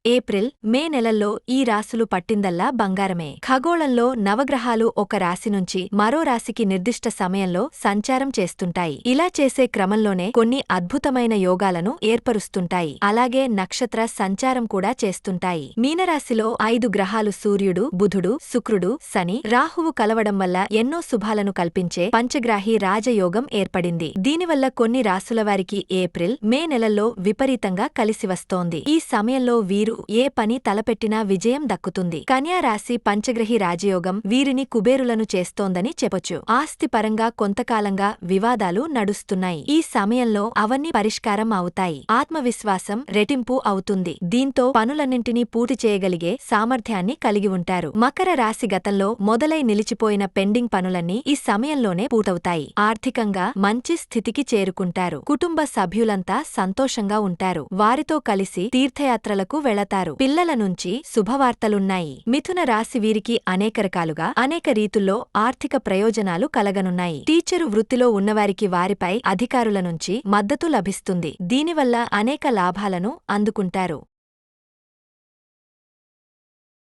April, మే నెలల్లో ఈ రాసులు పట్టిందల్లా బంగారమే. ఖగోళంలో నవగ్రహాలు ఒక రాశి నుంచి మరో రాశికి నిర్దిష్ట సమయంలో సంచారం చేస్తుంటాయి. ఇలా చేసే క్రమంలోనే కొన్ని అద్భుతమైన యోగాలను ఏర్పరుస్తుంటాయి. అలాగే నక్షత్ర సంచారం కూడా చేస్తుంటాయి. మీనరాశిలో 5 గ్రహాలు సూర్యుడు, బుధుడు, శుక్రుడు, శని, రాహువు కలవడం వల్ల ఎన్నో శుభాలను కల్పించే పంచగ్రాహి రాజయోగం ఏర్పడింది. దీనివల్ల కొన్ని రాసులవారికి ఏప్రిల్, మే నెలల్లో విపరీతంగా కలిసివస్తోంది. ఈ సమయంలో వీరు ఏ పని తలపెట్టినా విజయం దక్కుతుంది. కన్యా రాశి పంచగ్రహి రాజయోగం వీరిని కుబేరులను చేస్తోందని చెప్పొచ్చు. ఆస్తిపరంగా కొంతకాలంగా వివాదాలు నడుస్తున్నాయి. ఈ సమయంలో అవన్నీ పరిష్కారం అవుతాయి. ఆత్మవిశ్వాసం రెట్టింపు అవుతుంది. దీంతో పనులన్నింటినీ పూర్తి చేయగలిగే సామర్థ్యాన్ని కలిగి ఉంటారు. మకర రాశి గతంలో మొదలై నిలిచిపోయిన పెండింగ్ పనులన్నీ ఈ సమయంలోనే పూర్తవుతాయి. ఆర్థికంగా మంచి స్థితికి చేరుకుంటారు. కుటుంబ సభ్యులంతా సంతోషంగా ఉంటారు. వారితో కలిసి తీర్థయాత్రలకు వెళతారు. పిల్లల నుంచి శుభవార్తలున్నాయి. మిథున రాశి వీరికి అనేక రకాలుగా అనేక రీతుల్లో ఆర్థిక ప్రయోజనాలు కలగనున్నాయి. టీచరు వృత్తిలో ఉన్నవారికి వారిపై అధికారుల నుంచి మద్దతు లభిస్తుంది. దీనివల్ల అనేక లాభాలను అందుకుంటారు.